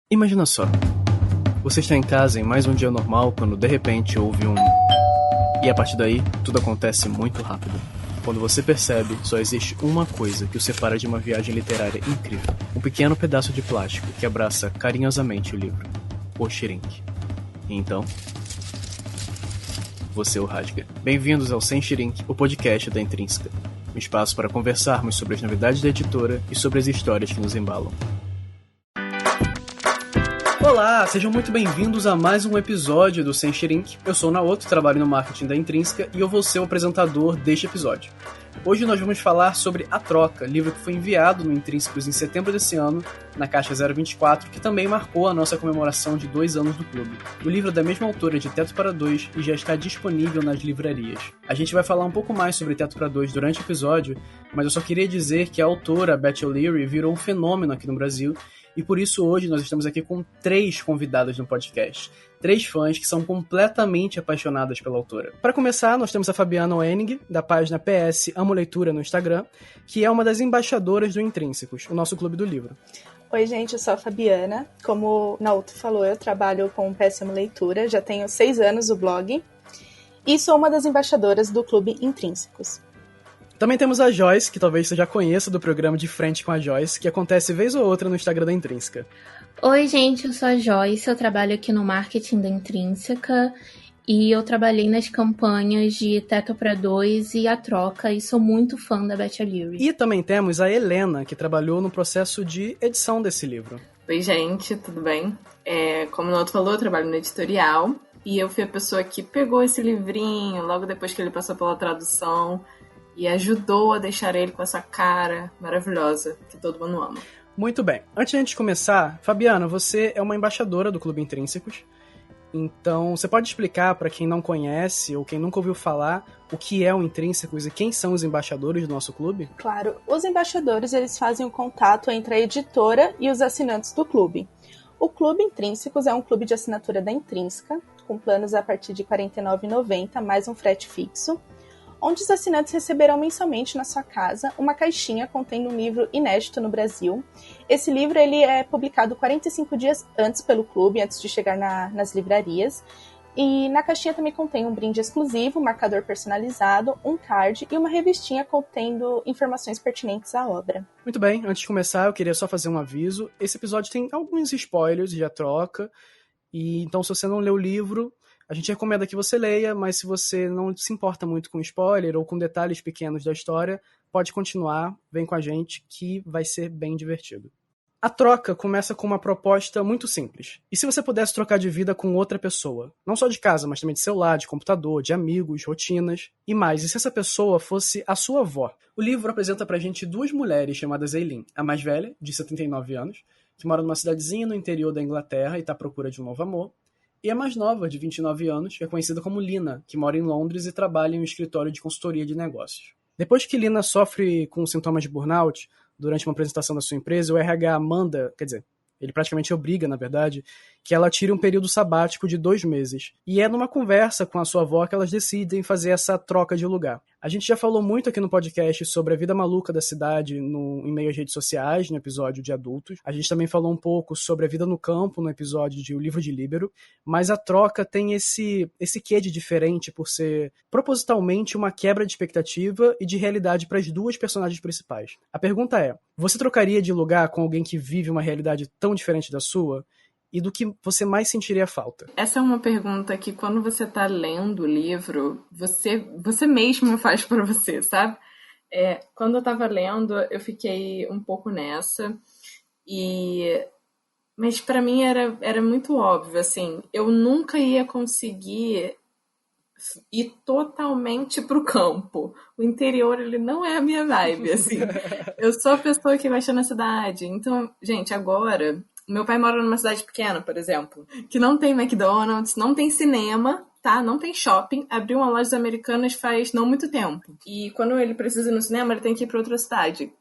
Imagina só, você está em casa em mais um dia normal quando de repente houve um... E a partir daí, tudo acontece muito rápido. Quando você percebe, só existe uma coisa que o separa de uma viagem literária incrível. Um pequeno pedaço de plástico que abraça carinhosamente o livro. O Shirink. E então... você o rasga. Bem-vindos ao Sem Shirink, o podcast da Intrínseca. Um espaço para conversarmos sobre as novidades da editora e sobre as histórias que nos embalam. Olá, sejam muito bem-vindos a mais um episódio do Sem Shirink. Eu sou o Naoto, trabalho no marketing da Intrínseca e eu vou ser o apresentador deste episódio. Hoje nós vamos falar sobre A Troca, livro que foi enviado no Intrínsecos em setembro desse ano, na caixa 024, que também marcou a nossa comemoração de 2 anos do clube. O livro é da mesma autora de Teto para Dois e já está disponível nas livrarias. A gente vai falar um pouco mais sobre Teto para Dois durante o episódio, mas eu só queria dizer que a autora, Beth O'Leary, virou um fenômeno aqui no Brasil, e por isso hoje nós estamos aqui com 3 convidadas no podcast. 3 fãs que são completamente apaixonadas pela autora. Para começar, nós temos a Fabiana Oenig, da página PS Amo Leitura no Instagram, que é uma das embaixadoras do Intrínsecos, o nosso clube do livro. Oi, gente, eu sou a Fabiana. Como o Naoto falou, eu trabalho com o PS Amo Leitura, já tenho 6 anos o blog, e sou uma das embaixadoras do clube Intrínsecos. Também temos a Joyce, que talvez você já conheça do programa De Frente com a Joyce, que acontece vez ou outra no Instagram da Intrínseca. Oi, gente, eu sou a Joyce, eu trabalho aqui no marketing da Intrínseca e eu trabalhei nas campanhas de Teto para Dois e A Troca e sou muito fã da Beth O'Leary. E também temos a Helena, que trabalhou no processo de edição desse livro. Oi, gente, tudo bem? Como o Naoto falou, eu trabalho no editorial e eu fui a pessoa que pegou esse livrinho logo depois que ele passou pela tradução e ajudou a deixar ele com essa cara maravilhosa que todo mundo ama. Muito bem. Antes de a gente começar, Fabiana, você é uma embaixadora do Clube Intrínsecos. Então, você pode explicar para quem não conhece ou quem nunca ouviu falar o que é o Intrínsecos e quem são os embaixadores do nosso clube? Claro, os embaixadores eles fazem o contato entre a editora e os assinantes do clube. O Clube Intrínsecos é um clube de assinatura da Intrínseca, com planos a partir de R$ 49,90 mais um frete fixo, onde os assinantes receberão mensalmente na sua casa uma caixinha contendo um livro inédito no Brasil. Esse livro ele é publicado 45 dias antes pelo clube, antes de chegar nas livrarias. E na caixinha também contém um brinde exclusivo, um marcador personalizado, um card e uma revistinha contendo informações pertinentes à obra. Muito bem, antes de começar eu queria só fazer um aviso. Esse episódio tem alguns spoilers de A Troca, e então se você não leu o livro... a gente recomenda que você leia, mas se você não se importa muito com spoiler ou com detalhes pequenos da história, pode continuar, vem com a gente, que vai ser bem divertido. A Troca começa com uma proposta muito simples. E se você pudesse trocar de vida com outra pessoa? Não só de casa, mas também de celular, de computador, de amigos, rotinas e mais. E se essa pessoa fosse a sua avó? O livro apresenta pra gente 2 mulheres chamadas Eileen. A mais velha, de 79 anos, que mora numa cidadezinha no interior da Inglaterra e está à procura de um novo amor. E a mais nova, de 29 anos, que é conhecida como Lina, que mora em Londres e trabalha em um escritório de consultoria de negócios. Depois que Lina sofre com sintomas de burnout, durante uma apresentação da sua empresa, o RH manda, ele praticamente obriga, na verdade, que ela tire um período sabático de 2 meses. E é numa conversa com a sua avó que elas decidem fazer essa troca de lugar. A gente já falou muito aqui no podcast sobre a vida maluca da cidade em meio às redes sociais, no episódio de adultos. A gente também falou um pouco sobre a vida no campo, no episódio de O Livro de Líbero. Mas A Troca tem esse quê de diferente por ser propositalmente uma quebra de expectativa e de realidade para as 2 personagens principais. A pergunta é, você trocaria de lugar com alguém que vive uma realidade tão diferente da sua? E do que você mais sentiria falta? Essa é uma pergunta que quando você tá lendo o livro, você mesmo faz pra você, sabe? Quando eu tava lendo, eu fiquei um pouco nessa. Mas pra mim era muito óbvio, assim, eu nunca ia conseguir ir totalmente pro campo. O interior, ele não é a minha vibe, assim. Eu sou a pessoa que vai estar na cidade. Então, gente, agora... meu pai mora numa cidade pequena, por exemplo, que não tem McDonald's, não tem cinema, tá? Não tem shopping. Abriu uma loja Americanas faz não muito tempo. E quando ele precisa ir no cinema, ele tem que ir pra outra cidade.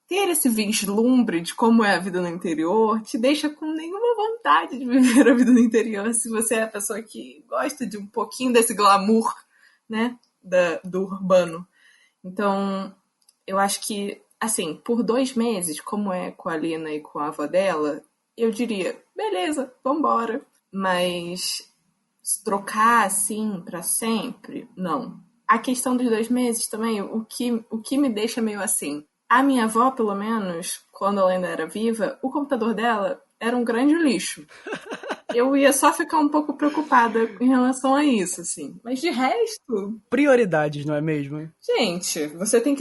Ter esse vislumbre de como é a vida no interior te deixa com nenhuma vontade de viver a vida no interior, se você é a pessoa que gosta de um pouquinho desse glamour, né, do urbano. Então, eu acho que, assim, por 2 meses, como é com a Lina e com a avó dela, eu diria, beleza, vambora. Mas trocar assim pra sempre, não. A questão dos 2 meses também, o que me deixa meio assim. A minha avó, pelo menos, quando ela ainda era viva, o computador dela era um grande lixo. Eu ia só ficar um pouco preocupada em relação a isso, assim. Mas de resto, Prioridades, não é mesmo? gente, você tem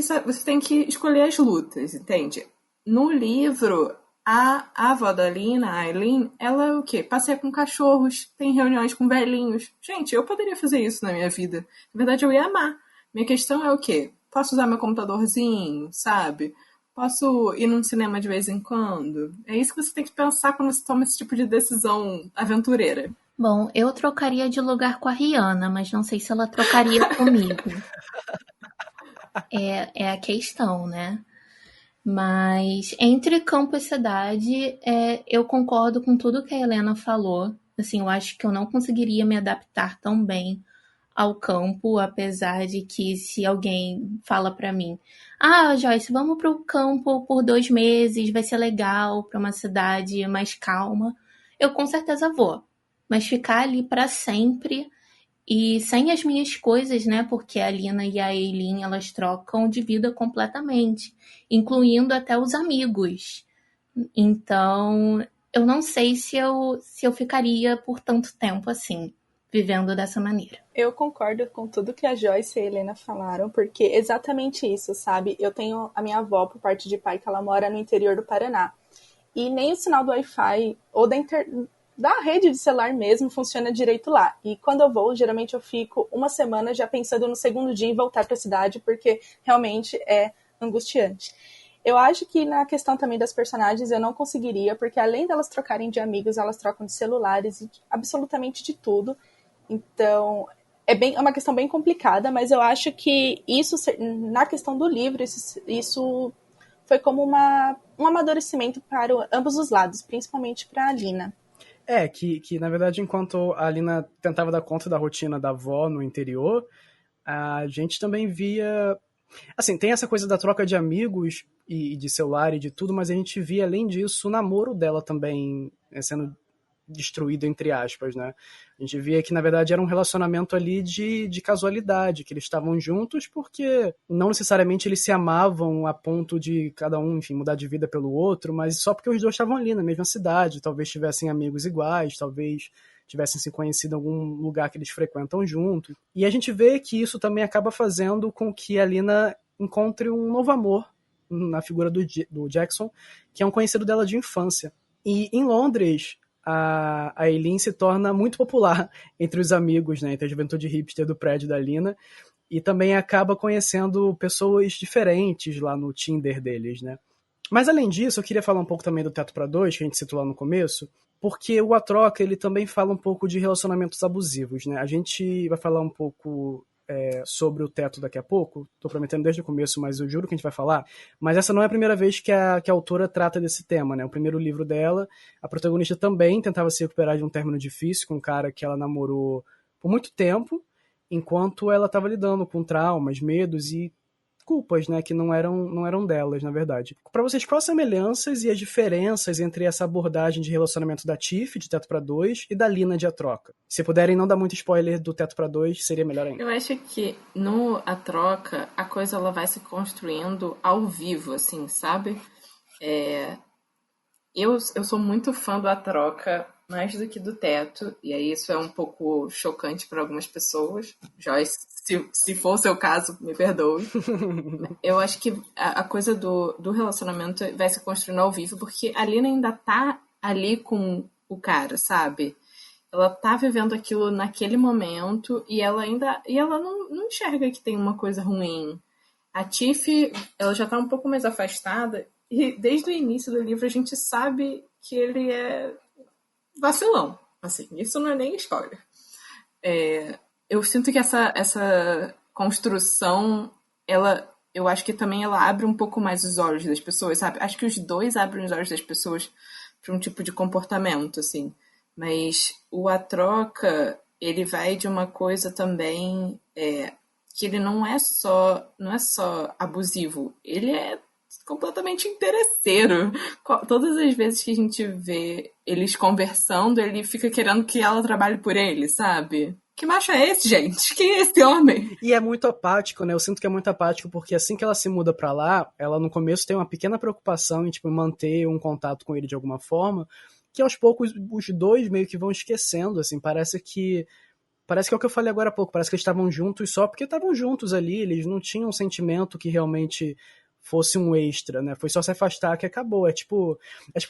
que escolher as lutas, entende? No livro, a avó da Lina, a Aileen, ela é o quê? Passeia com cachorros, tem reuniões com velhinhos. Gente, eu poderia fazer isso na minha vida. Na verdade, eu ia amar. Minha questão é o quê? Posso usar meu computadorzinho, sabe? Posso ir num cinema de vez em quando? É isso que você tem que pensar quando você toma esse tipo de decisão aventureira. Bom, eu trocaria de lugar com a Rihanna, mas não sei se ela trocaria comigo. É a questão, né? Mas entre campo e cidade, eu concordo com tudo que a Helena falou. Assim, eu acho que eu não conseguiria me adaptar tão bem ao campo, apesar de que se alguém fala pra mim, Joyce, vamos pro campo por 2 meses, vai ser legal, pra uma cidade mais calma, eu com certeza vou. Mas ficar ali pra sempre e sem as minhas coisas, né? Porque a Lina e a Eileen, elas trocam de vida completamente, incluindo até os amigos. Então, eu não sei se eu ficaria por tanto tempo assim, vivendo dessa maneira. Eu concordo com tudo que a Joyce e a Helena falaram, porque é exatamente isso, sabe? Eu tenho a minha avó, por parte de pai, que ela mora no interior do Paraná. E nem o sinal do Wi-Fi ou da rede de celular mesmo funciona direito lá. E quando eu vou, geralmente eu fico uma semana já pensando no segundo dia em voltar para a cidade, porque realmente é angustiante. Eu acho que na questão também das personagens eu não conseguiria, porque além delas trocarem de amigos, elas trocam de celulares e absolutamente de tudo. Então, é uma questão bem complicada, mas eu acho que isso, na questão do livro, isso foi como um amadurecimento para ambos os lados, principalmente para a Lina. Que na verdade, enquanto a Lina tentava dar conta da rotina da avó no interior, a gente também via. Assim, tem essa coisa da troca de amigos e de celular e de tudo, mas a gente via, além disso, o namoro dela também sendo destruído, entre aspas, né? A gente via que, na verdade, era um relacionamento ali de casualidade, que eles estavam juntos porque não necessariamente eles se amavam a ponto de cada um, enfim, mudar de vida pelo outro, mas só porque os dois estavam ali na mesma cidade, talvez tivessem amigos iguais, talvez tivessem se conhecido em algum lugar que eles frequentam juntos. E a gente vê que isso também acaba fazendo com que a Lina encontre um novo amor na figura do Jackson, que é um conhecido dela de infância. E em Londres, a Eileen se torna muito popular entre os amigos, né, entre a juventude hipster do prédio da Lina, e também acaba conhecendo pessoas diferentes lá no Tinder deles, né. Mas além disso, eu queria falar um pouco também do Teto para Dois, que a gente citou lá no começo, porque o A Troca, ele também fala um pouco de relacionamentos abusivos, né. A gente vai falar um pouco sobre o Teto daqui a pouco, tô prometendo desde o começo, mas eu juro que a gente vai falar, mas essa não é a primeira vez que a autora trata desse tema, né, o primeiro livro dela, a protagonista também tentava se recuperar de um término difícil com um cara que ela namorou por muito tempo, enquanto ela estava lidando com traumas, medos e culpas, né, que não eram delas, na verdade. Para vocês, quais as semelhanças e as diferenças entre essa abordagem de relacionamento da Tiff, de Teto para Dois, e da Lina de A Troca? Se puderem não dar muito spoiler do Teto para Dois, seria melhor ainda. Eu acho que no A Troca, a coisa ela vai se construindo ao vivo, assim, sabe? Eu sou muito fã do A Troca, mais do que do Teto, e aí isso é um pouco chocante para algumas pessoas. Joyce, se for o seu caso, me perdoe. Eu acho que a coisa do relacionamento vai se construindo ao vivo, porque a Lina ainda tá ali com o cara, sabe? Ela tá vivendo aquilo naquele momento e ela não enxerga que tem uma coisa ruim. A Tiff, ela já tá um pouco mais afastada e desde o início do livro a gente sabe que ele é vacilão. Assim, isso não é nem spoiler. Eu sinto que essa construção, eu acho que também ela abre um pouco mais os olhos das pessoas, sabe? Acho que os dois abrem os olhos das pessoas para um tipo de comportamento, assim. Mas o A Troca, ele vai de uma coisa também que ele não é só abusivo, ele é completamente interesseiro. Todas as vezes que a gente vê eles conversando, ele fica querendo que ela trabalhe por ele, sabe? Que macho é esse, gente? Quem é esse homem? E é muito apático, né? Eu sinto que é muito apático porque assim que ela se muda pra lá, ela no começo tem uma pequena preocupação em, tipo, manter um contato com ele de alguma forma, que aos poucos os dois meio que vão esquecendo, assim, parece que é o que eu falei agora há pouco, parece que eles estavam juntos só porque estavam juntos ali, eles não tinham um sentimento que realmente fosse um extra, né? Foi só se afastar que acabou. É tipo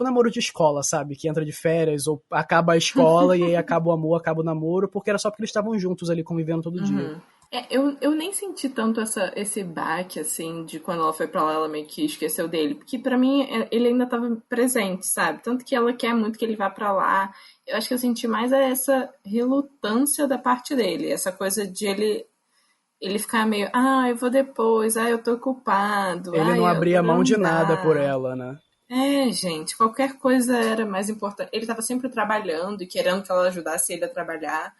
namoro de escola, sabe? Que entra de férias ou acaba a escola e aí acaba o amor, acaba o namoro, porque era só porque eles estavam juntos ali convivendo todo dia. Eu nem senti tanto esse baque, assim, de quando ela foi pra lá, ela meio que esqueceu dele. Porque pra mim, ele ainda tava presente, sabe? Tanto que ela quer muito que ele vá pra lá. Eu acho que eu senti mais essa relutância da parte dele. Essa coisa de ele ficar meio, eu vou depois, eu tô ocupado, Ele não abria agora mão não de nada por dá. ela, né? Gente, qualquer coisa era mais importante. Ele tava sempre trabalhando e querendo que ela ajudasse ele a trabalhar.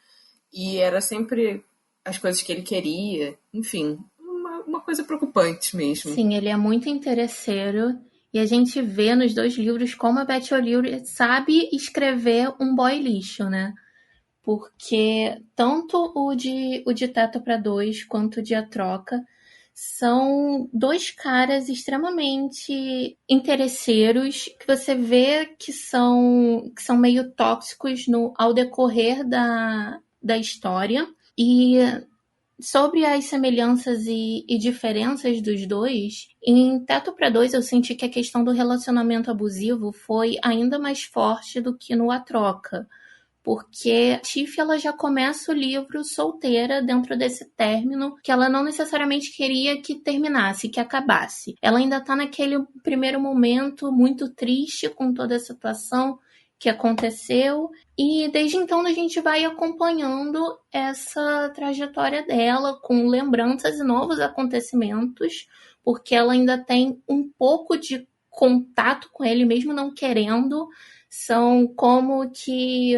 E era sempre as coisas que ele queria. Enfim, uma coisa preocupante mesmo. Sim, ele é muito interesseiro. E a gente vê nos dois livros como a Beth O'Leary sabe escrever um boy lixo, né? Porque tanto o de Teto para Dois quanto o de A Troca são dois caras extremamente interesseiros que você vê que são meio tóxicos ao decorrer da história. E sobre as semelhanças e diferenças dos dois, em Teto para Dois eu senti que a questão do relacionamento abusivo foi ainda mais forte do que no A Troca. Porque a Tiff ela já começa o livro solteira dentro desse término que ela não necessariamente queria que terminasse, que acabasse. Ela ainda está naquele primeiro momento muito triste com toda a situação que aconteceu e desde então a gente vai acompanhando essa trajetória dela com lembranças e novos acontecimentos, porque ela ainda tem um pouco de contato com ele mesmo não querendo. São como que,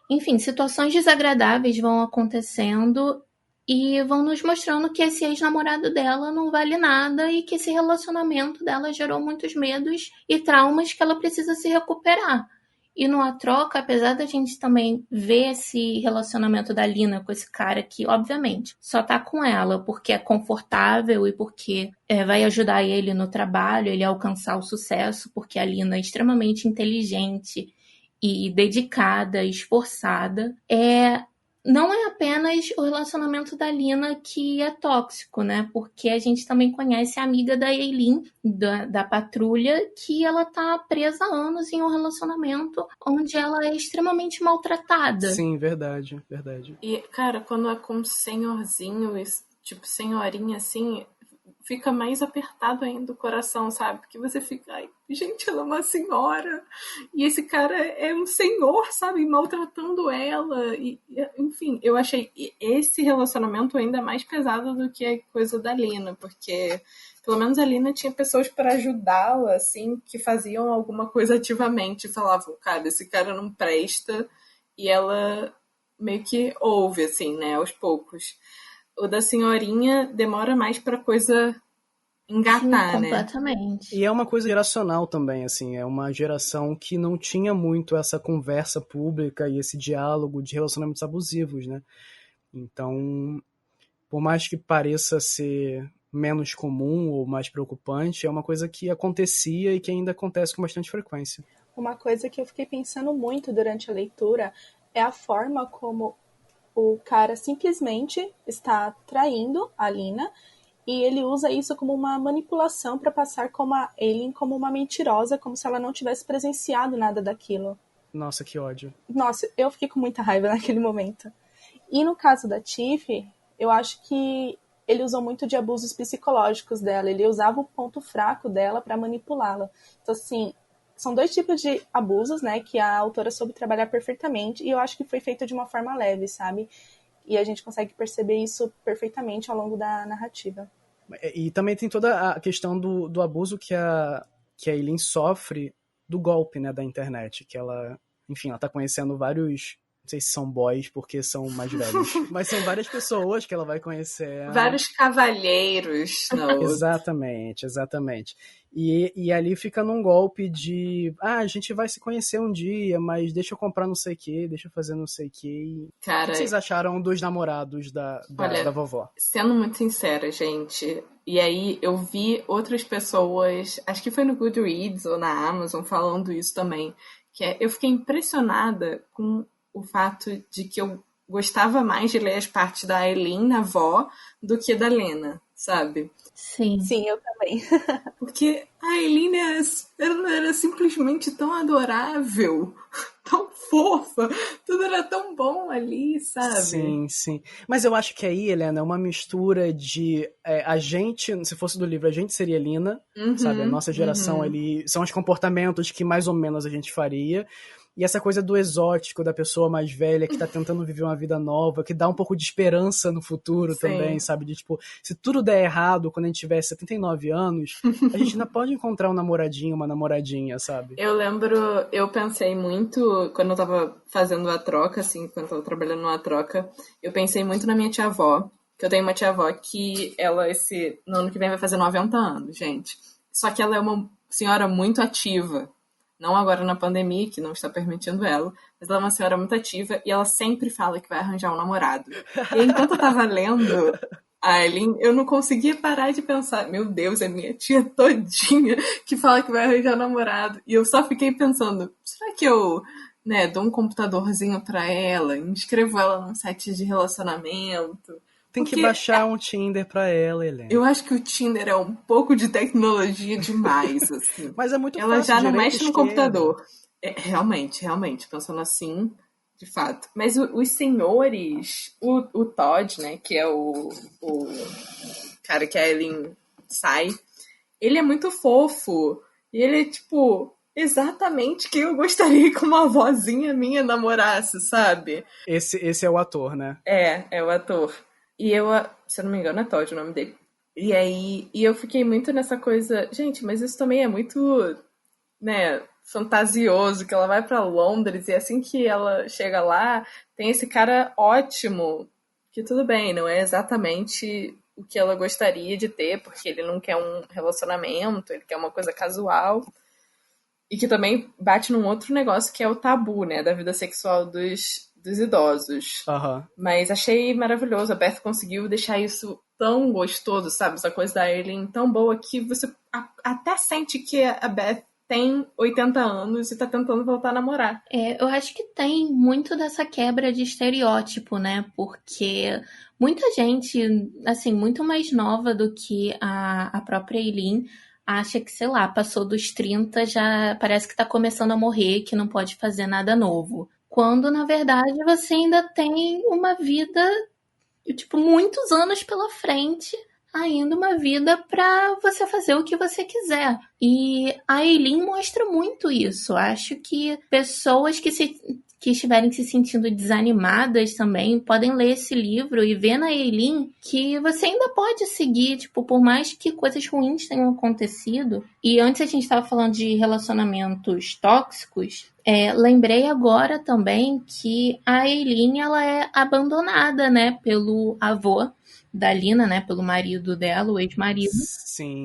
enfim, situações desagradáveis vão acontecendo e vão nos mostrando que esse ex-namorado dela não vale nada e que esse relacionamento dela gerou muitos medos e traumas que ela precisa se recuperar. E no A Troca, apesar da gente também ver esse relacionamento da Lina com esse cara que, obviamente, só tá com ela porque é confortável e porque vai ajudar ele no trabalho, ele a alcançar o sucesso, porque a Lina é extremamente inteligente e dedicada, esforçada. Não é apenas o relacionamento da Lina que é tóxico, né? Porque a gente também conhece a amiga da Eileen, da patrulha, que ela tá presa há anos em um relacionamento onde ela é extremamente maltratada. Sim, verdade, verdade. E, cara, quando é com senhorzinho, tipo, senhorinha, assim, fica mais apertado ainda o coração, sabe? Porque você fica, gente, ela é uma senhora. E esse cara é um senhor, sabe? Maltratando ela. Enfim, eu achei esse relacionamento ainda mais pesado do que a coisa da Lina, porque pelo menos a Lina tinha pessoas para ajudá-la, assim, que faziam alguma coisa ativamente. Falavam, cara, esse cara não presta. E ela meio que ouve, assim, né, aos poucos. O da senhorinha demora mais pra coisa engatar, Sim, né? completamente. E é uma coisa geracional também, assim, é uma geração que não tinha muito essa conversa pública e esse diálogo de relacionamentos abusivos, né? Então, por mais que pareça ser menos comum ou mais preocupante, é uma coisa que acontecia e que ainda acontece com bastante frequência. Uma coisa que eu fiquei pensando muito durante a leitura é a forma como o cara simplesmente está traindo a Lina e ele usa isso como uma manipulação para passar como a Eileen como uma mentirosa, como se ela não tivesse presenciado nada daquilo. Nossa, que ódio. Nossa, eu fiquei com muita raiva naquele momento. E no caso da Tiff, eu acho que ele usou muito de abusos psicológicos dela. Ele usava o ponto fraco dela para manipulá-la. Então, assim, são dois tipos de abusos, né, que a autora soube trabalhar perfeitamente, e eu acho que foi feito de uma forma leve, sabe? E a gente consegue perceber isso perfeitamente ao longo da narrativa. E também tem toda a questão do abuso que a Eileen sofre do golpe, né, da internet, que ela, enfim, ela tá conhecendo vários Não sei se são boys, porque são mais velhos. Mas são várias pessoas que ela vai conhecer. Vários cavalheiros. Não. Exatamente. E ali fica num golpe de... a gente vai se conhecer um dia, mas deixa eu comprar não sei o quê, deixa eu fazer não sei o quê. Cara, o que vocês acharam dos namorados da vovó? Sendo muito sincera, gente... E aí eu vi outras pessoas, acho que foi no Goodreads ou na Amazon, falando isso também. Eu fiquei impressionada com o fato de que eu gostava mais de ler as partes da Aileen, na avó, do que da Lena, sabe? Sim. Sim, eu também. Porque a Aileen era simplesmente tão adorável, tão fofa, tudo era tão bom ali, sabe? Sim. Mas eu acho que aí, Helena, é uma mistura de... a gente, se fosse do livro, a gente seria Lina, sabe? A nossa geração ali... São os comportamentos que mais ou menos a gente faria. E essa coisa do exótico, da pessoa mais velha que tá tentando viver uma vida nova, que dá um pouco de esperança no futuro também, sabe? De tipo, se tudo der errado quando a gente tiver 79 anos, a gente ainda pode encontrar um namoradinho, uma namoradinha, sabe? Eu pensei muito, quando eu tava fazendo a troca, assim, quando eu tava trabalhando numa troca, eu pensei muito na minha tia-avó, que eu tenho uma tia-avó que ela, no ano que vem, vai fazer 90 anos, gente. Só que ela é uma senhora muito ativa. Não agora na pandemia, que não está permitindo ela, mas ela é uma senhora muito ativa e ela sempre fala que vai arranjar um namorado. E enquanto eu tava lendo a Aileen, eu não conseguia parar de pensar, meu Deus, é minha tia todinha que fala que vai arranjar um namorado. E eu só fiquei pensando, será que eu dou um computadorzinho pra ela, inscrevo ela num site de relacionamento? Tem que baixar um Tinder pra ela, Helena. Eu acho que o Tinder é um pouco de tecnologia demais, assim. Mas é muito ela fácil. Ela já não mexe no computador. Realmente, pensando assim, de fato. Mas os senhores, o Todd, né, que é o cara que a Aileen sai, ele é muito fofo. E ele é, tipo, exatamente quem eu gostaria que uma vozinha minha namorasse, sabe? Esse é o ator, né? É o ator. E eu, se eu não me engano, é Todd o nome dele. E aí, eu fiquei muito nessa coisa... Gente, mas isso também é muito, fantasioso, que ela vai pra Londres e assim que ela chega lá, tem esse cara ótimo, que tudo bem, não é exatamente o que ela gostaria de ter, porque ele não quer um relacionamento, ele quer uma coisa casual. E que também bate num outro negócio que é o tabu, né, da vida sexual dos idosos. Mas achei maravilhoso. A Beth conseguiu deixar isso tão gostoso, sabe? Essa coisa da Aileen tão boa que você até sente que a Beth tem 80 anos e tá tentando voltar a namorar. Eu acho que tem muito dessa quebra de estereótipo, né? Porque muita gente, assim, muito mais nova do que a própria Aileen, acha que, sei lá, passou dos 30, já parece que tá começando a morrer, que não pode fazer nada novo. Quando, na verdade, você ainda tem uma vida, tipo, muitos anos pela frente, ainda uma vida pra você fazer o que você quiser. E a Aileen mostra muito isso. Acho que pessoas que estiverem se sentindo desanimadas também podem ler esse livro e ver na Aileen que você ainda pode seguir, tipo, por mais que coisas ruins tenham acontecido. E antes a gente estava falando de relacionamentos tóxicos. Lembrei agora também que a Aileen, ela é abandonada, né, pelo avô da Lina, né, pelo marido dela, o ex-marido,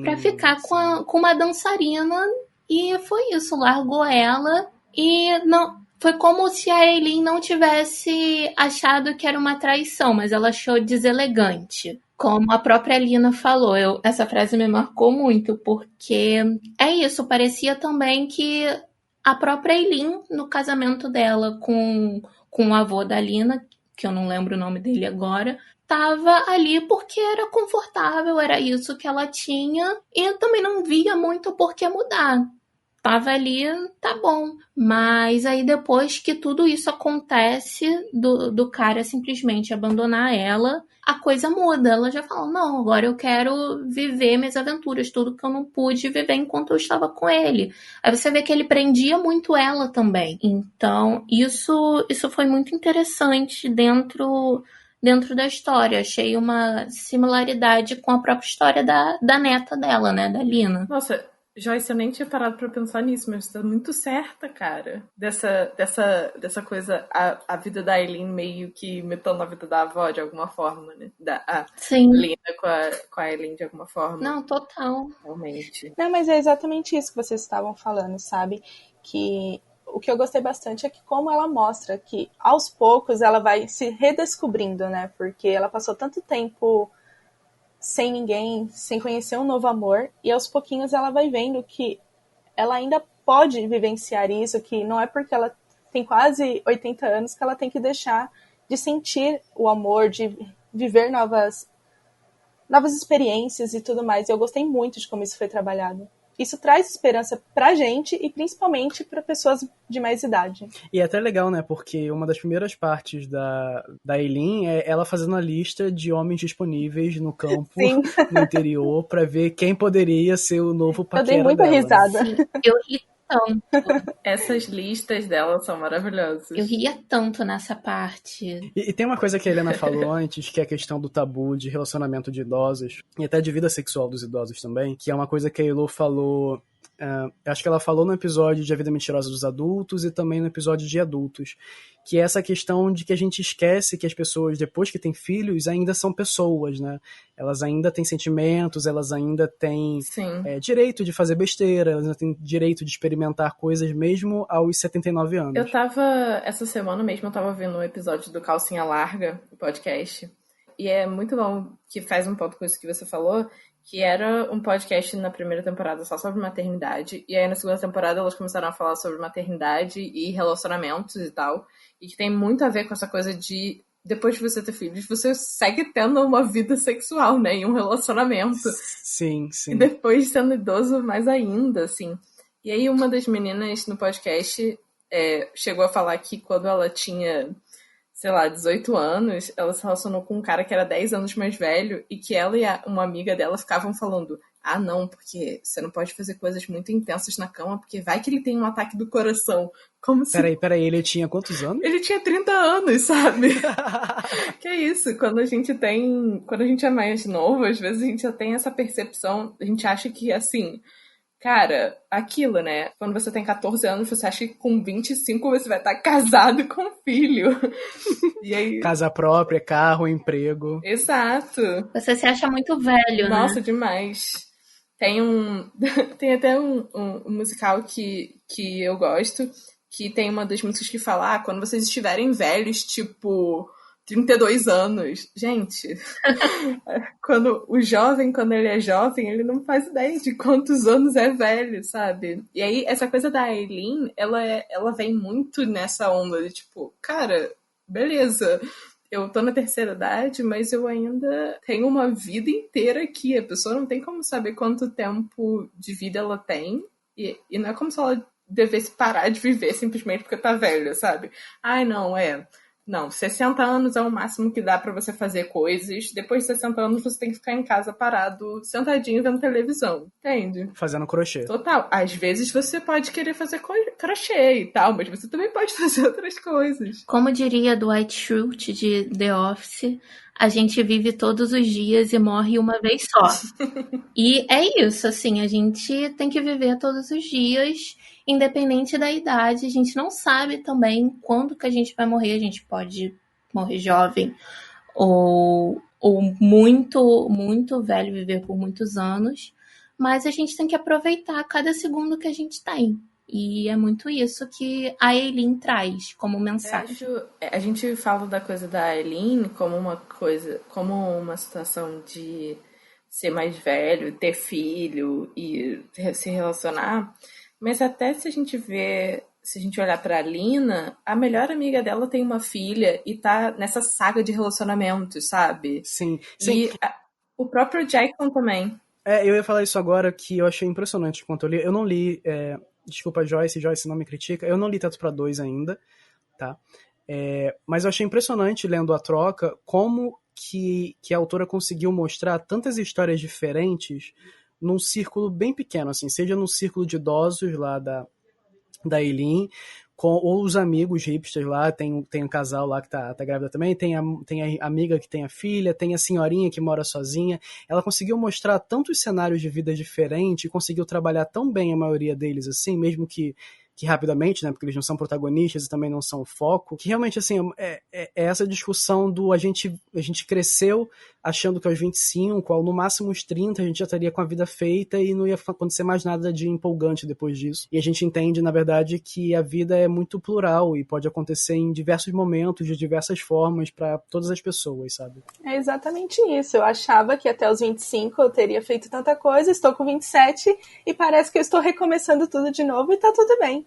pra ficar com uma dançarina, e foi isso, largou ela, e não, foi como se a Aileen não tivesse achado que era uma traição, mas ela achou deselegante. Como a própria Lina falou, essa frase me marcou muito, porque é isso, parecia também que a própria Aileen, no casamento dela com o avô da Lina, que eu não lembro o nome dele agora, estava ali porque era confortável, era isso que ela tinha, e eu também não via muito por que mudar. Tava ali, tá bom. Mas aí depois que tudo isso acontece, do cara simplesmente abandonar ela, a coisa muda. Ela já fala, não, agora eu quero viver minhas aventuras, tudo que eu não pude viver enquanto eu estava com ele. Aí você vê que ele prendia muito ela também. Então, isso foi muito interessante dentro da história. Achei uma similaridade com a própria história da neta dela, né, da Lina. Nossa, Joyce, eu nem tinha parado pra pensar nisso, mas você tá muito certa, cara. Dessa coisa, a vida da Aileen meio que metendo a vida da avó de alguma forma, né? A Sim. Lina com a Aileen de alguma forma. Não, total. Realmente. Não, mas é exatamente isso que vocês estavam falando, sabe? Que o que eu gostei bastante é que como ela mostra que aos poucos ela vai se redescobrindo, né? Porque ela passou tanto tempo sem ninguém, sem conhecer um novo amor, e aos pouquinhos ela vai vendo que ela ainda pode vivenciar isso, que não é porque ela tem quase 80 anos que ela tem que deixar de sentir o amor, de viver novas experiências e tudo mais. E eu gostei muito de como isso foi trabalhado. Isso traz esperança pra gente e principalmente pra pessoas de mais idade. E é até legal, né? Porque uma das primeiras partes da Aileen é ela fazendo a lista de homens disponíveis no campo, Sim. no interior, pra ver quem poderia ser o novo paquera Eu dei muita dela, risada. Sim, eu ri tanto. Essas listas dela são maravilhosas. Eu ria tanto nessa parte. E tem uma coisa que a Helena falou antes, que é a questão do tabu de relacionamento de idosos, e até de vida sexual dos idosos também, que é uma coisa que a Elo falou, acho que ela falou no episódio de A Vida Mentirosa dos Adultos e também no episódio de Adultos, que é essa questão de que a gente esquece que as pessoas, depois que têm filhos, ainda são pessoas, né? Elas ainda têm sentimentos, elas ainda têm direito de fazer besteira, elas ainda têm direito de experimentar coisas mesmo aos 79 anos. Essa semana mesmo, eu tava vendo um episódio do Calcinha Larga, o podcast, e é muito bom que faz um ponto com isso que você falou, que era um podcast na primeira temporada só sobre maternidade, e aí na segunda temporada elas começaram a falar sobre maternidade e relacionamentos e tal, e que tem muito a ver com essa coisa de, depois de você ter filhos, você segue tendo uma vida sexual, né, e um relacionamento. Sim, sim. E depois sendo idoso mais ainda, assim. E aí uma das meninas no podcast chegou a falar que quando ela tinha, sei lá, 18 anos, ela se relacionou com um cara que era 10 anos mais velho e que ela e uma amiga dela ficavam falando: ah, não, porque você não pode fazer coisas muito intensas na cama, porque vai que ele tem um ataque do coração. Como se... Peraí, ele tinha quantos anos? Ele tinha 30 anos, sabe? Que é isso, quando a gente é mais novo, às vezes a gente já tem essa percepção, a gente acha que, assim, cara, aquilo, né? Quando você tem 14 anos, você acha que com 25 você vai estar casado com um filho. E aí... Casa própria, carro, emprego. Exato. Você se acha muito velho, Nossa, né? Demais. Tem até um musical que eu gosto, que tem uma das músicas que fala, quando vocês estiverem velhos, tipo 32 anos. Gente, quando ele é jovem, ele não faz ideia de quantos anos é velho, sabe? E aí, essa coisa da Aileen, ela vem muito nessa onda de tipo, cara, beleza, eu tô na terceira idade, mas eu ainda tenho uma vida inteira aqui. A pessoa não tem como saber quanto tempo de vida ela tem. E não é como se ela devesse parar de viver simplesmente porque tá velha, sabe? Ai, não, Não, 60 anos é o máximo que dá pra você fazer coisas. Depois de 60 anos, você tem que ficar em casa parado, sentadinho, vendo televisão. Entende? Fazendo crochê. Total. Às vezes você pode querer fazer crochê e tal, mas você também pode fazer outras coisas. Como diria Dwight Schrute de The Office, a gente vive todos os dias e morre uma vez só. E é isso, assim, a gente tem que viver todos os dias, independente da idade. A gente não sabe também quando que a gente vai morrer. A gente pode morrer jovem ou muito, muito velho, viver por muitos anos. Mas a gente tem que aproveitar cada segundo que a gente tem. E é muito isso que a Aileen traz como mensagem. A gente fala da coisa da Aileen como uma situação de ser mais velho, ter filho e se relacionar, mas até se a gente olhar pra Lina, a melhor amiga dela tem uma filha e tá nessa saga de relacionamentos, sabe? Sim. E o próprio Jackson também. Eu ia falar isso agora, que eu achei impressionante enquanto eu li. Eu não li, desculpa, Joyce, não me critica, eu não li Teto pra Dois ainda, tá? Mas eu achei impressionante, lendo A Troca, como que a autora conseguiu mostrar tantas histórias diferentes num círculo bem pequeno, assim, seja no círculo de idosos lá da Aileen, ou os amigos hipsters lá, tem um casal lá que tá grávida também, tem a amiga que tem a filha, tem a senhorinha que mora sozinha. Ela conseguiu mostrar tantos cenários de vida diferentes, conseguiu trabalhar tão bem a maioria deles, assim, mesmo que rapidamente, né, porque eles não são protagonistas e também não são o foco, que realmente, assim, é essa discussão do a gente cresceu achando que aos 25, ou no máximo uns 30, a gente já estaria com a vida feita e não ia acontecer mais nada de empolgante depois disso. E a gente entende, na verdade, que a vida é muito plural e pode acontecer em diversos momentos, de diversas formas, para todas as pessoas, sabe? É exatamente isso. Eu achava que até os 25 eu teria feito tanta coisa, estou com 27 e parece que eu estou recomeçando tudo de novo e tá tudo bem.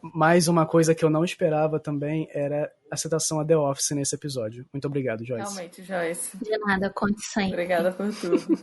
Mais uma coisa que eu não esperava também era a citação a The Office nesse episódio. Muito obrigado, Joyce. Realmente, Joyce. De nada, conte sempre. Obrigada por tudo.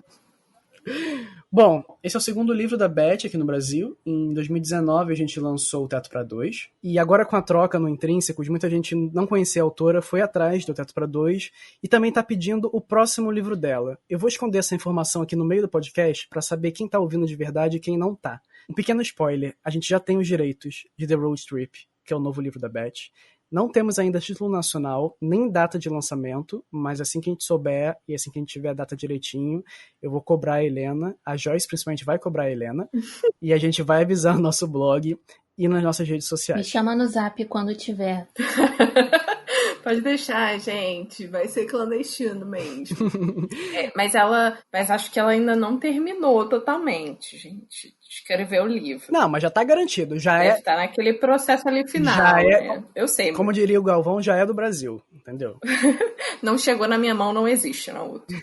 Bom, esse é o segundo livro da Beth aqui no Brasil. Em 2019 a gente lançou O Teto para Dois. E agora com a troca no Intrínsecos, muita gente não conhecia a autora, foi atrás do Teto para Dois e também está pedindo o próximo livro dela. Eu vou esconder essa informação aqui no meio do podcast para saber quem está ouvindo de verdade e quem não tá. Um pequeno spoiler, a gente já tem os direitos de The Road Trip, que é o novo livro da Beth. Não temos ainda título nacional, nem data de lançamento, mas assim que a gente souber e assim que a gente tiver a data direitinho, eu vou cobrar a Helena, a Joyce principalmente vai cobrar a Helena, e a gente vai avisar no nosso blog e nas nossas redes sociais. Me chama no Zap quando tiver. Pode deixar, gente. Vai ser clandestino mesmo. Mas acho que ela ainda não terminou totalmente, gente. Escrever o livro. Não, mas já tá garantido. Já deve estar naquele processo ali final. Já é, né? Eu sei. Como diria o Galvão, já é do Brasil, entendeu? Não chegou na minha mão, não existe na outra.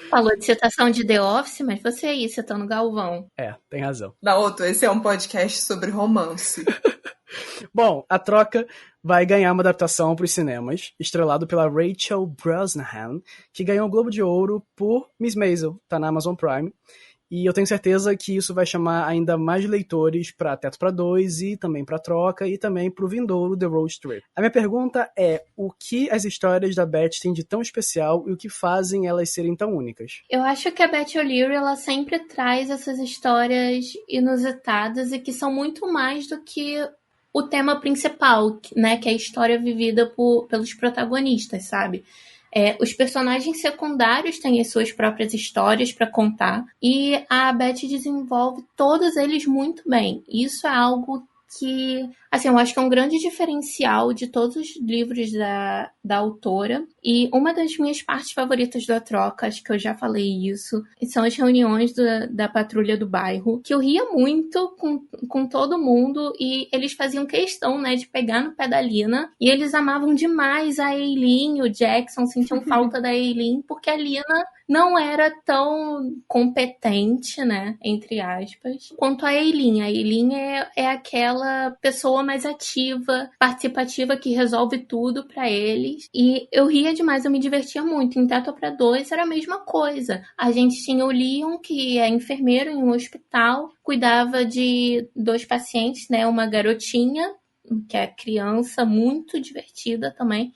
Falou de citação de The Office, mas você aí citando Galvão. É, tem razão. Na outra, esse é um podcast sobre romance. Bom, A Troca vai ganhar uma adaptação para os cinemas, estrelado pela Rachel Brosnahan, que ganhou o Globo de Ouro por Miss Maisel, tá na Amazon Prime. E eu tenho certeza que isso vai chamar ainda mais leitores para Teto para Dois e também para Troca e também para o vindouro The Road Trip. A minha pergunta é, o que as histórias da Beth têm de tão especial e o que fazem elas serem tão únicas? Eu acho que a Beth O'Leary, ela sempre traz essas histórias inusitadas e que são muito mais do que o tema principal, né, que é a história vivida pelos protagonistas, sabe? Os personagens secundários têm as suas próprias histórias para contar e a Beth desenvolve todos eles muito bem. Isso é algo que, assim, eu acho que é um grande diferencial de todos os livros da autora. E uma das minhas partes favoritas da Troca, acho que eu já falei isso, são as reuniões da patrulha do bairro, que eu ria muito com todo mundo e eles faziam questão, né, de pegar no pé da Lina. E eles amavam demais a Eileen, o Jackson sentiam falta da Eileen, porque a Lina não era tão competente, né, entre aspas, quanto a Eileen. A Eileen é aquela pessoa mais ativa, participativa, que resolve tudo pra eles. E eu ria demais, eu me divertia muito. Em Teto para Dois era a mesma coisa. A gente tinha o Leon, que é enfermeiro em um hospital, cuidava de 2 pacientes, né, uma garotinha, que é criança, muito divertida também,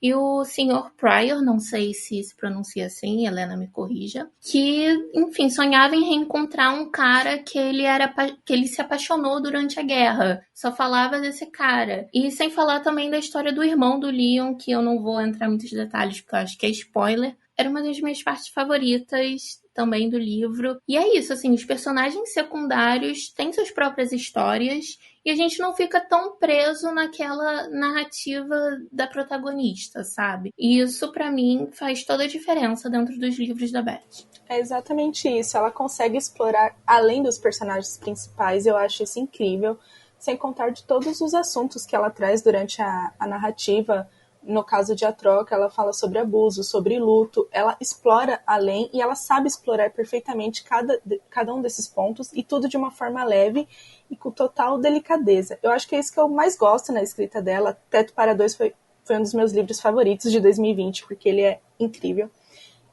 e o Sr. Pryor, não sei se se pronuncia assim, Helena me corrija, que, enfim, sonhava em reencontrar um cara que ele se apaixonou durante a guerra. Só falava desse cara. E sem falar também da história do irmão do Leon, que eu não vou entrar em muitos detalhes, porque eu acho que é spoiler. Era uma das minhas partes favoritas também do livro. E é isso, assim, os personagens secundários têm suas próprias histórias e a gente não fica tão preso naquela narrativa da protagonista, sabe? E isso, pra mim, faz toda a diferença dentro dos livros da Beth. É exatamente isso. Ela consegue explorar, além dos personagens principais, eu acho isso incrível, sem contar de todos os assuntos que ela traz durante a narrativa. No caso de A Troca, ela fala sobre abuso, sobre luto, ela explora além e ela sabe explorar perfeitamente cada um desses pontos e tudo de uma forma leve e com total delicadeza. Eu acho que é isso que eu mais gosto na escrita dela. Teto para Dois foi um dos meus livros favoritos de 2020, porque ele é incrível.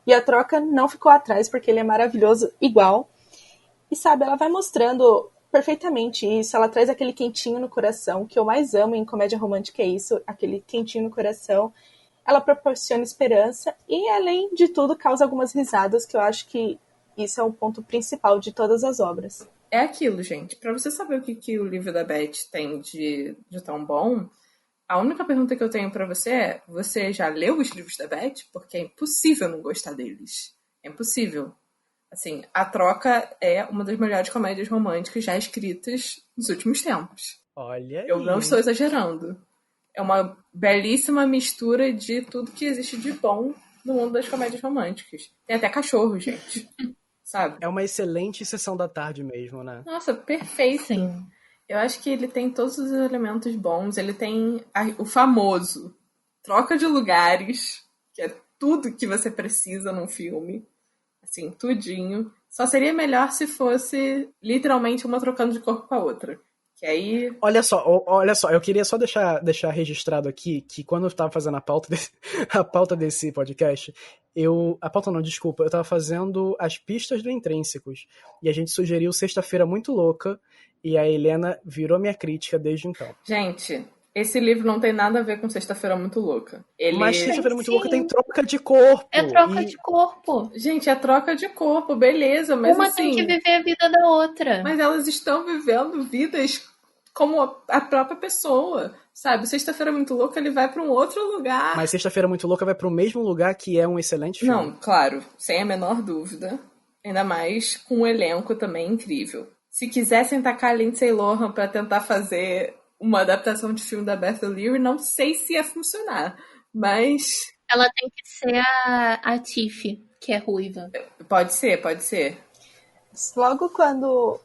E A Troca não ficou atrás, porque ele é maravilhoso igual. E sabe, ela vai mostrando perfeitamente isso, ela traz aquele quentinho no coração, que eu mais amo em comédia romântica, é isso, aquele quentinho no coração. Ela proporciona esperança e, além de tudo, causa algumas risadas, que eu acho que isso é o ponto principal de todas as obras. é aquilo, gente. Pra você saber o que o livro da Beth tem de tão bom, a única pergunta que eu tenho pra você é: você já leu os livros da Beth? Porque é impossível não gostar deles. É impossível. Assim, A Troca é uma das melhores comédias românticas já escritas nos últimos tempos. Olha aí. Eu não estou exagerando. É uma belíssima mistura de tudo que existe de bom no mundo das comédias românticas. Tem até cachorro, gente. Sabe? É uma excelente sessão da tarde mesmo, né? Nossa, perfeito. Sim. Eu acho que ele tem todos os elementos bons. Ele tem o famoso troca de lugares, que é tudo que você precisa num filme. Assim, tudinho. Só seria melhor se fosse literalmente uma trocando de corpo com a outra. Que aí... Olha só, eu queria só deixar registrado aqui que quando eu tava fazendo a pauta desse podcast, a pauta não, desculpa, eu tava fazendo as pistas do Intrínsecos, e a gente sugeriu Sexta-feira Muito Louca, e a Helena virou minha crítica desde então. Gente, esse livro não tem nada a ver com Sexta-feira Muito Louca. Mas Sexta-feira Muito Louca tem troca de corpo. É troca de corpo. Gente, é troca de corpo, beleza, mas uma assim... tem que viver a vida da outra. Mas elas estão vivendo vidas como a própria pessoa, sabe? Sexta-feira Muito Louca, ele vai pra um outro lugar. Mas Sexta-feira Muito Louca vai pro mesmo lugar, que é um excelente filme. Não, claro, sem a menor dúvida. Ainda mais com um elenco também incrível. Se quisessem tacar a Lindsay Lohan pra tentar fazer uma adaptação de filme da Beth O'Leary, não sei se ia funcionar, mas... Ela tem que ser a Tiff, que é ruiva. Pode ser. Logo quando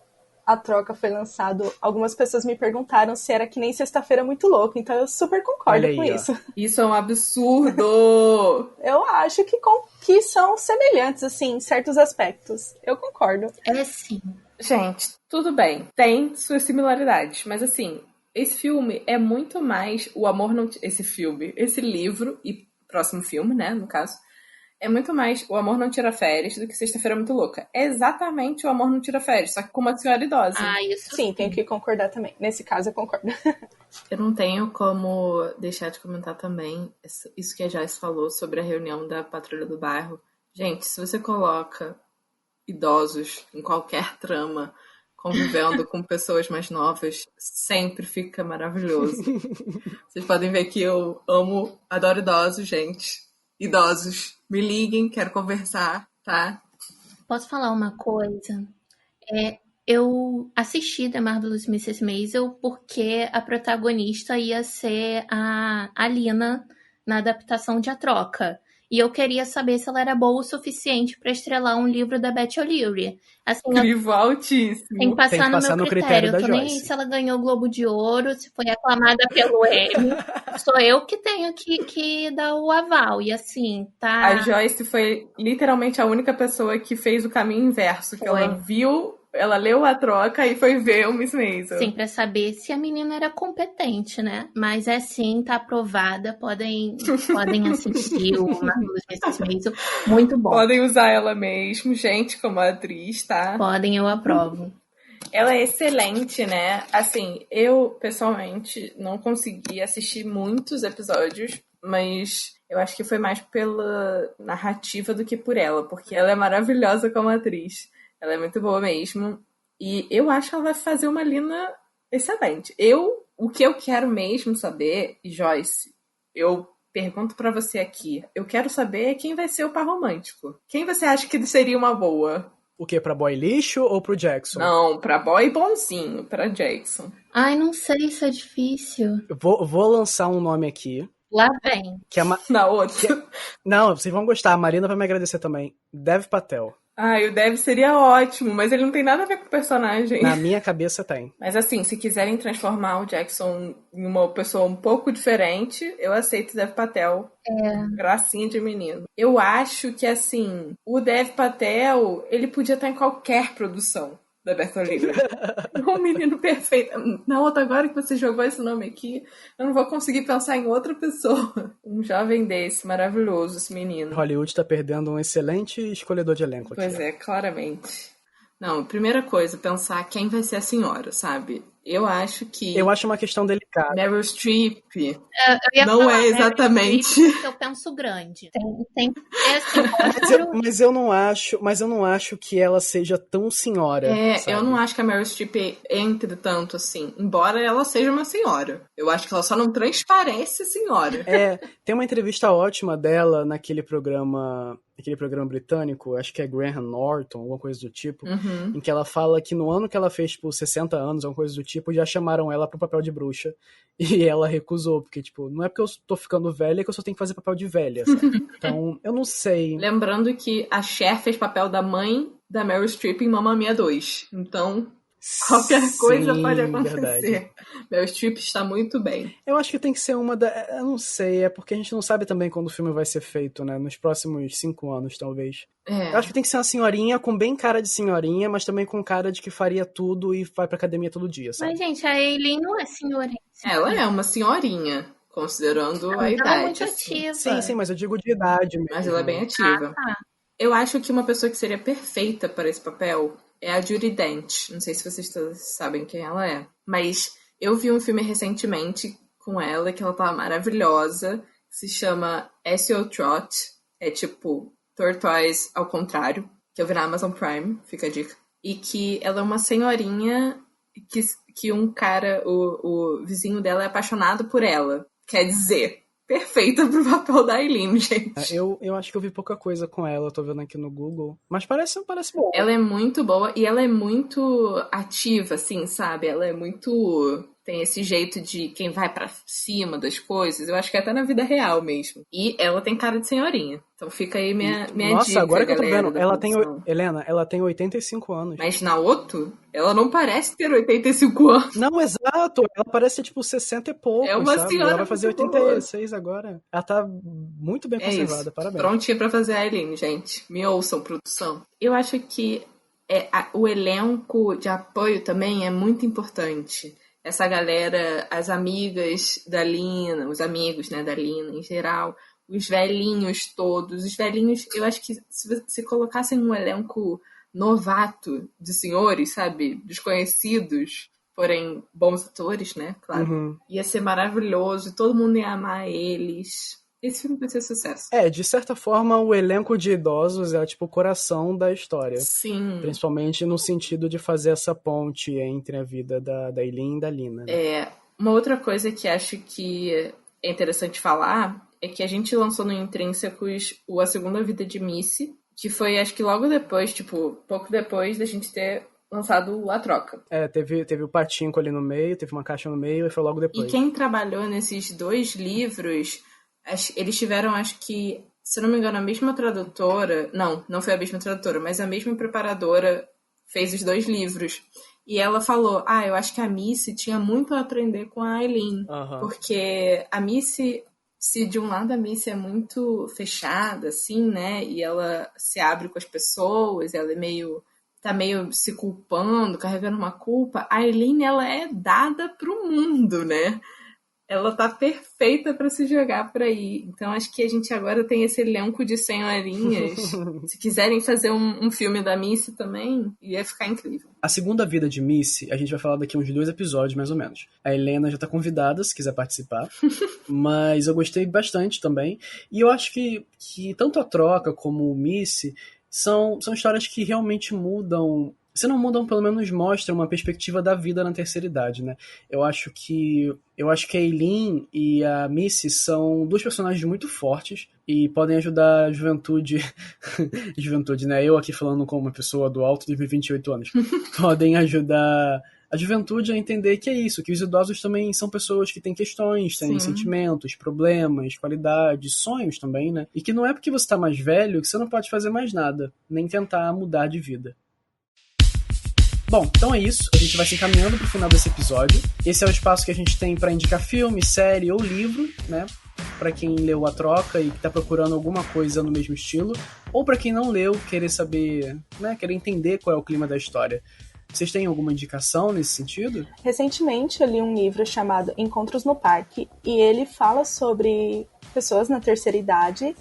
A Troca foi lançado, algumas pessoas me perguntaram se era que nem Sexta-feira Muito Louca, então eu super concordo aí, com isso. Isso é um absurdo! Eu acho que são semelhantes, assim, em certos aspectos. Eu concordo. É sim. Gente, tudo bem, tem suas similaridades, mas assim, esse filme é muito mais o amor não... Esse livro e próximo filme, né, no caso, é muito mais o amor não tira férias do que Sexta-feira Muito Louca. É exatamente o amor não tira férias, só que com uma senhora idosa. Isso sim. Tenho que concordar também. Nesse caso, eu concordo. Eu não tenho como deixar de comentar também isso que a Joyce falou sobre a reunião da Patrulha do Bairro. Gente, se você coloca idosos em qualquer trama convivendo com pessoas mais novas, sempre fica maravilhoso. Vocês podem ver que eu adoro idosos, gente. Idosos, me liguem, quero conversar, tá? Posso falar uma coisa? Eu assisti The Marvelous Mrs. Maisel porque a protagonista ia ser a Lina na adaptação de A Troca. E eu queria saber se ela era boa o suficiente para estrelar um livro da Beth O'Leary. Assim, Crivo altíssimo. Tem que passar no meu critério. da Eu tô nem aí Joyce. se ela ganhou o Globo de Ouro, se foi aclamada pelo Emmy. Sou eu que tenho que dar o aval. E assim, tá... A Joyce foi literalmente a única pessoa que fez o caminho inverso. Que ela viu, ela leu A Troca e foi ver o Miss Maisel. Sim, pra saber se a menina era competente, né? Mas é sim, tá aprovada. Podem assistir o Marvelous Mrs. Maisel. Muito bom. Podem usar ela mesmo, gente, como atriz, tá? Podem, eu aprovo. Ela é excelente, né? Assim, eu, pessoalmente, não consegui assistir muitos episódios, mas eu acho que foi mais pela narrativa do que por ela, porque ela é maravilhosa como atriz. Ela é muito boa mesmo. E eu acho que ela vai fazer uma Lina excelente. O que eu quero mesmo saber, Joyce, eu pergunto pra você aqui, eu quero saber quem vai ser o par romântico. Quem você acha que seria uma boa? O quê? Pra boy lixo ou pro Jackson? Não, pra boy bonzinho, pra Jackson. Ai, não sei, isso é difícil. Eu vou lançar um nome aqui. Lá vem. Que é Na outra. Não, vocês vão gostar. A Marina vai me agradecer também. Dev Patel. Ai, o Dev seria ótimo, mas ele não tem nada a ver com o personagem. Na minha cabeça tem. Mas assim, se quiserem transformar o Jackson em uma pessoa um pouco diferente, eu aceito o Dev Patel. Gracinha de menino. Eu acho que, assim, o Dev Patel, ele podia estar em qualquer produção da Bertolina. Um menino perfeito. Na outra, agora que você jogou esse nome aqui, eu não vou conseguir pensar em outra pessoa. Um jovem desse, maravilhoso, esse menino. Hollywood tá perdendo um excelente escolhedor de elenco aqui. Pois é, claramente. Não, primeira coisa, pensar quem vai ser a senhora, sabe? Eu acho que Eu acho uma questão delicada. Meryl Streep Eu ia não falar, é exatamente. porque eu penso grande. Tem que ter, assim, Mas eu não acho que ela seja tão senhora. Sabe? Eu não acho que a Meryl Streep entre tanto assim, embora ela seja uma senhora. Eu acho que ela só não transparece senhora. Tem uma entrevista ótima dela naquele programa britânico, acho que é Graham Norton, alguma coisa do tipo, em que ela fala que no ano que ela fez, tipo, 60 anos, alguma coisa do tipo, já chamaram ela pro papel de bruxa. E ela recusou, porque, tipo, não é porque eu tô ficando velha que eu só tenho que fazer papel de velha, sabe? Então, eu não sei. Lembrando que a Cher fez papel da mãe da Meryl Streep em Mamma Mia 2. Então, qualquer coisa pode acontecer. Verdade. Meryl Streep está muito bem. Eu acho que tem que ser uma da... Eu não sei, é porque a gente não sabe também quando o filme vai ser feito, né? Nos próximos 5 anos, talvez. Eu acho que tem que ser uma senhorinha com bem cara de senhorinha, mas também com cara de que faria tudo e vai pra academia todo dia, sabe? Mas, gente, a Eileen não é senhorinha. Ela é uma senhorinha, considerando a idade. Ela é muito assim. ativa. Sim, mas eu digo de idade mesmo. Mas ela é bem ativa. Tá. Eu acho que uma pessoa que seria perfeita para esse papel é a Judi Dench. Não sei se vocês todos sabem quem ela é. Mas eu vi um filme recentemente com ela, que ela tava maravilhosa. Que se chama S.O. Trot. É tipo Tortoise ao contrário. Que eu vi na Amazon Prime, fica a dica. E que ela é uma senhorinha que um cara, o vizinho dela é apaixonado por ela. Quer dizer, perfeita pro papel da Eileen, gente. Eu acho que eu vi pouca coisa com ela, tô vendo aqui no Google. Mas parece bom. Ela é muito boa e ela é muito ativa, assim, sabe? Ela é muito... Tem esse jeito de quem vai pra cima das coisas. Eu acho que é até na vida real mesmo. E ela tem cara de senhorinha. Então fica aí minha Nossa, dica, agora que eu tô galera, vendo, da produção. Helena, ela tem 85 anos. Mas na Otto, ela não parece ter 85 anos. Não, exato. Ela parece ser, tipo, 60 e pouco, É uma sabe? senhora Ela vai fazer muito boa. 86 agora. Ela tá muito bem conservada, Isso. parabéns. Prontinha pra fazer a Eileen, gente. Me ouçam, produção. Eu acho que o elenco de apoio também é muito importante. Essa galera, as amigas da Lina, os amigos, né, da Lina em geral, os velhinhos todos. Os velhinhos, eu acho que se colocassem um elenco novato de senhores, sabe? Desconhecidos, porém bons atores, né? Claro. Ia ser maravilhoso, todo mundo ia amar eles. Esse filme vai ser sucesso. De certa forma, o elenco de idosos é tipo o coração da história. Sim. Principalmente no sentido de fazer essa ponte entre a vida da Eileen e da Lina. Né? Uma outra coisa que acho que é interessante falar é que a gente lançou no Intrínsecos A Segunda Vida de Missy, que foi, acho que logo depois, tipo, pouco depois da gente ter lançado A Troca. Teve o patinco ali no meio, teve uma caixa no meio e foi logo depois. E quem trabalhou nesses 2 livros, eles tiveram, acho que, se não me engano, a mesma tradutora... Não foi a mesma tradutora, mas a mesma preparadora fez os 2 livros. E ela falou, eu acho que a Missy tinha muito a aprender com a Eileen. Porque a Missy... Se de um lado a Missy é muito fechada, assim, né? E ela se abre com as pessoas, ela tá meio se culpando, carregando uma culpa. A Eileen, ela é dada pro mundo, né? Ela tá perfeita pra se jogar por aí. Então acho que a gente agora tem esse elenco de senhorinhas. Se quiserem fazer um filme da Missy também, ia ficar incrível. A Segunda Vida de Missy, a gente vai falar daqui uns 2 episódios, mais ou menos. A Helena já tá convidada, se quiser participar. Mas eu gostei bastante também. E eu acho que tanto A Troca como o Missy são histórias que realmente mudam... Se não mudam, pelo menos mostram uma perspectiva da vida na terceira idade, né? Eu acho que a Eileen e a Missy são 2 personagens muito fortes e podem ajudar a juventude... juventude, né? Eu aqui falando como uma pessoa do alto de 28 anos. Podem ajudar a juventude a entender que é isso, que os idosos também são pessoas que têm questões, têm sentimentos, problemas, qualidades, sonhos também, né? E que não é porque você tá mais velho que você não pode fazer mais nada, nem tentar mudar de vida. Bom, então é isso. A gente vai se encaminhando pro final desse episódio. Esse é o espaço que a gente tem para indicar filme, série ou livro, né? Para quem leu A Troca e que tá procurando alguma coisa no mesmo estilo. Ou para quem não leu, querer saber, né? Querer entender qual é o clima da história. Vocês têm alguma indicação nesse sentido? Recentemente eu li um livro chamado Encontros no Parque. E ele fala sobre pessoas na terceira idade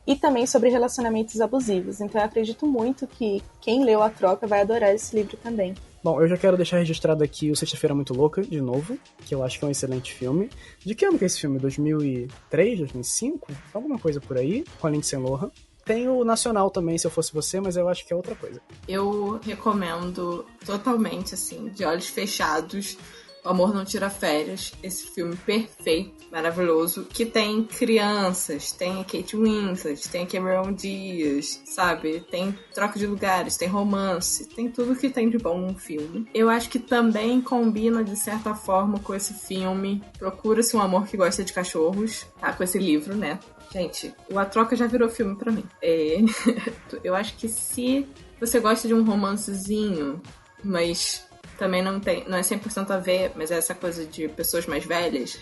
e também sobre relacionamentos abusivos. Então eu acredito muito que quem leu A Troca vai adorar esse livro também. Bom, eu já quero deixar registrado aqui o Sexta-feira Muito Louca, de novo, que eu acho que é um excelente filme. De que ano que é esse filme? 2003, 2005? Alguma coisa por aí, com a Lindsay Lohan. Tem o Nacional também, Se Eu Fosse Você, mas eu acho que é outra coisa. Eu recomendo totalmente, assim, de olhos fechados, O Amor Não Tira Férias, esse filme perfeito, maravilhoso, que tem crianças, tem a Kate Winslet, tem a Cameron Diaz, sabe? Tem troca de lugares, tem romance, tem tudo que tem de bom num filme. Eu acho que também combina, de certa forma, com esse filme Procura-se um Amor que Gosta de Cachorros, tá? Com esse livro, né? Gente, o A Troca já virou filme pra mim. Eu acho que se você gosta de um romancezinho, mas também não é 100% a ver, mas é essa coisa de pessoas mais velhas,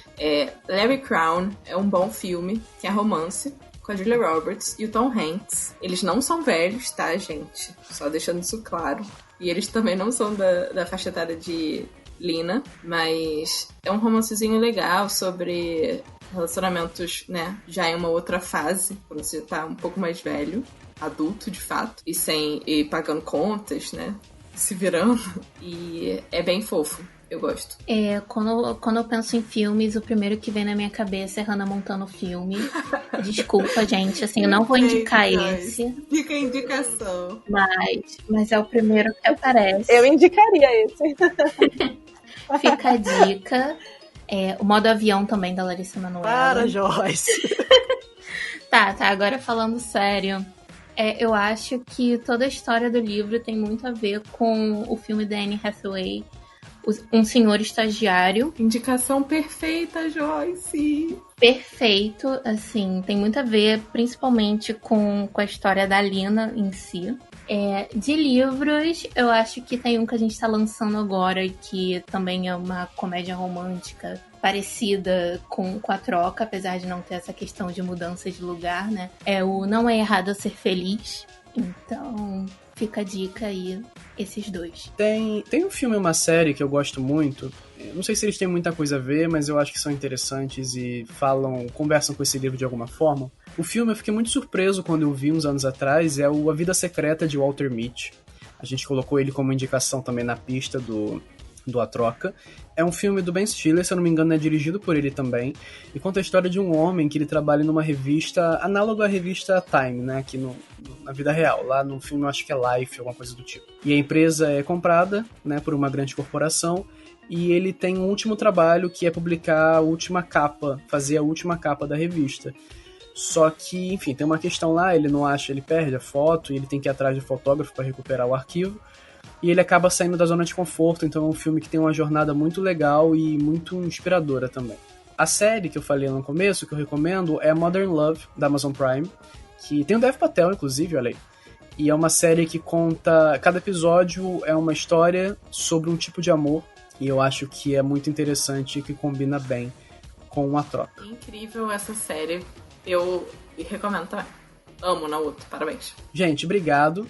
Larry Crown é um bom filme, que é romance, com a Julia Roberts e o Tom Hanks. Eles não são velhos, tá, gente? Só deixando isso claro. E eles também não são da faixa etária de Lina, mas é um romancezinho legal sobre relacionamentos, né, já em uma outra fase, quando você tá um pouco mais velho, adulto de fato, e pagando contas, né, se virando, e é bem fofo, eu gosto. Quando eu penso em filmes, o primeiro que vem na minha cabeça é Hannah Montana o filme. Desculpa, gente, assim, eu não vou indicar esse. Fica a indicação. Mas é o primeiro que aparece. Eu indicaria esse. Fica a dica. O Modo Avião também, da Larissa Manoela. Para, Joyce! Tá, agora falando sério. Eu acho que toda a história do livro tem muito a ver com o filme da Anne Hathaway, Um Senhor Estagiário. Indicação perfeita, Joyce! Perfeito, assim, tem muito a ver, principalmente com a história da Lina em si. De livros, eu acho que tem um que a gente tá lançando agora, que também é uma comédia romântica parecida com A Troca, apesar de não ter essa questão de mudança de lugar, né? É o Não É Errado Ser Feliz. Então, fica a dica aí, esses dois. Tem um filme e uma série que eu gosto muito. Não sei se eles têm muita coisa a ver, mas eu acho que são interessantes e conversam com esse livro de alguma forma. O filme eu fiquei muito surpreso quando eu vi uns anos atrás, é o A Vida Secreta de Walter Mitty. A gente colocou ele como indicação também na pista do A Troca. É um filme do Ben Stiller, se eu não me engano é dirigido por ele também, e conta a história de um homem que ele trabalha numa revista análoga à revista Time, né, aqui na vida real. Lá no filme eu acho que é Life, alguma coisa do tipo. E a empresa é comprada, né, por uma grande corporação, e ele tem um último trabalho que é publicar a última capa, fazer a última capa da revista. Só que, enfim, tem uma questão lá, ele não acha, ele perde a foto, e ele tem que ir atrás de fotógrafo para recuperar o arquivo, e ele acaba saindo da zona de conforto, então é um filme que tem uma jornada muito legal e muito inspiradora também. A série que eu falei no começo, que eu recomendo, é Modern Love, da Amazon Prime, que tem o Dev Patel, inclusive, olha aí. E é uma série que conta... Cada episódio é uma história sobre um tipo de amor, e eu acho que é muito interessante e que combina bem com A Troca. Incrível essa série. Eu recomendo também. Amo Naruto, parabéns. Gente, obrigado.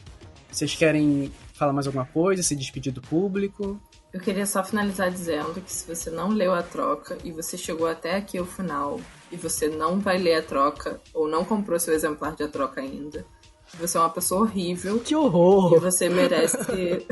Vocês querem falar mais alguma coisa? Se despedir do público? Eu queria só finalizar dizendo que se você não leu A Troca e você chegou até aqui ao final e você não vai ler A Troca ou não comprou seu exemplar de A Troca ainda, você é uma pessoa horrível. Que horror! E você merece...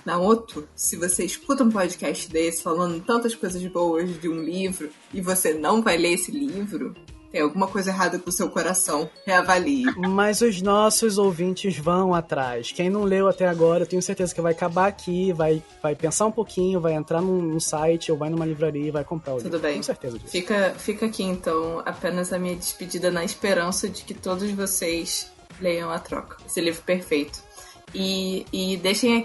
Naoto, se você escuta um podcast desse falando tantas coisas boas de um livro e você não vai ler esse livro, tem alguma coisa errada com o seu coração. Reavalie. Mas os nossos ouvintes vão atrás. Quem não leu até agora, eu tenho certeza que vai acabar aqui, vai pensar um pouquinho, vai entrar num site ou vai numa livraria e vai comprar o livro. Tudo bem. Tenho certeza disso. Fica aqui, então, apenas a minha despedida na esperança de que todos vocês leiam A Troca. Esse livro perfeito. E deixem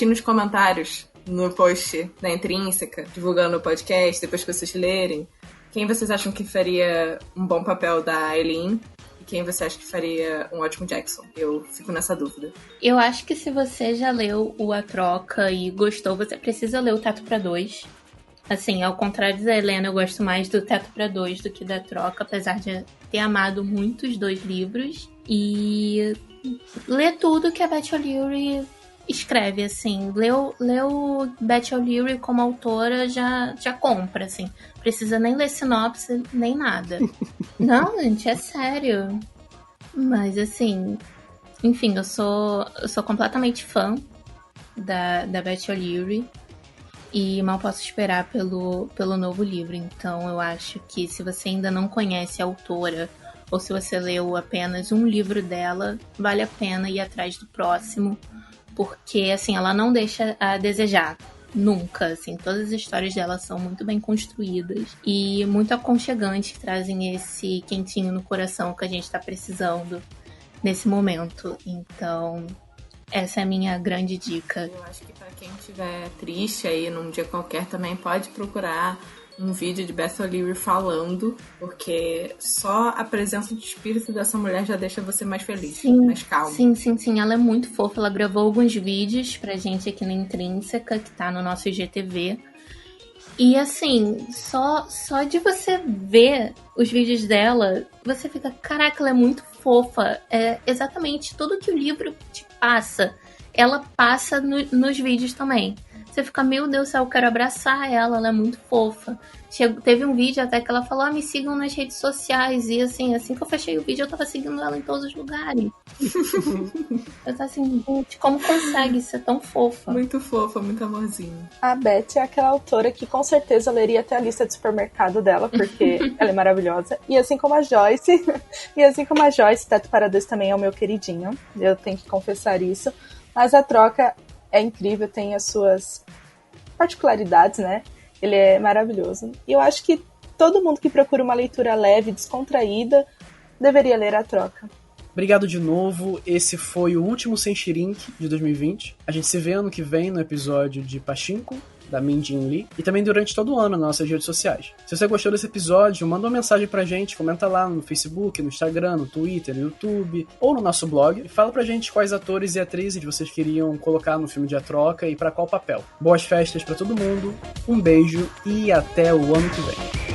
nos comentários, no post da Intrínseca, divulgando o podcast, depois que vocês lerem, quem vocês acham que faria um bom papel da Eileen e quem você acha que faria um ótimo Jackson. Eu fico nessa dúvida. Eu acho que se você já leu o A Troca e gostou, você precisa ler o Teto pra Dois. Assim, ao contrário da Helena, eu gosto mais do Teto pra Dois do que da Troca, apesar de ter amado muito os dois livros. E ler tudo que a Beth O'Leary escreve, assim. Leu Beth O'Leary como autora, já compra, assim. Precisa nem ler sinopse, nem nada. Não, gente, é sério. Mas, assim, enfim, eu sou completamente fã da Beth O'Leary. E mal posso esperar pelo novo livro. Então eu acho que se você ainda não conhece a autora, ou se você leu apenas um livro dela, vale a pena ir atrás do próximo. Porque, assim, ela não deixa a desejar. Nunca, assim. Todas as histórias dela são muito bem construídas e muito aconchegantes, que trazem esse quentinho no coração que a gente tá precisando nesse momento. Então, essa é a minha grande dica. Eu acho que pra quem estiver triste aí num dia qualquer também pode procurar um vídeo de Beth O'Leary falando, porque só a presença de espírito dessa mulher já deixa você mais feliz, mais calmo. Sim. Ela é muito fofa. Ela gravou alguns vídeos pra gente aqui na Intrínseca, que tá no nosso IGTV. E assim, só de você ver os vídeos dela, você fica, caraca, ela é muito fofa. É exatamente tudo que o livro te passa, ela passa nos vídeos também. Você fica, meu Deus do céu, eu quero abraçar ela é muito fofa. Teve um vídeo até que ela falou, me sigam nas redes sociais. E assim que eu fechei o vídeo, eu tava seguindo ela em todos os lugares. Eu tava assim, gente, como consegue ser tão fofa? Muito fofa, muito amorzinho. A Beth é aquela autora que com certeza leria até a lista de supermercado dela, porque ela é maravilhosa. E assim como a Joyce, Teto para Dois também é o meu queridinho. Eu tenho que confessar isso. Mas a Troca é incrível, tem as suas particularidades, né? Ele é maravilhoso. E eu acho que todo mundo que procura uma leitura leve, descontraída, deveria ler A Troca. Obrigado de novo. Esse foi o último Senshinrin de 2020. A gente se vê ano que vem no episódio de Pachinko, da Min Jin Lee, e também durante todo o ano nas nossas redes sociais. Se você gostou desse episódio, manda uma mensagem pra gente, comenta lá no Facebook, no Instagram, no Twitter, no YouTube, ou no nosso blog, e fala pra gente quais atores e atrizes vocês queriam colocar no filme de A Troca e pra qual papel. Boas festas pra todo mundo, um beijo e até o ano que vem.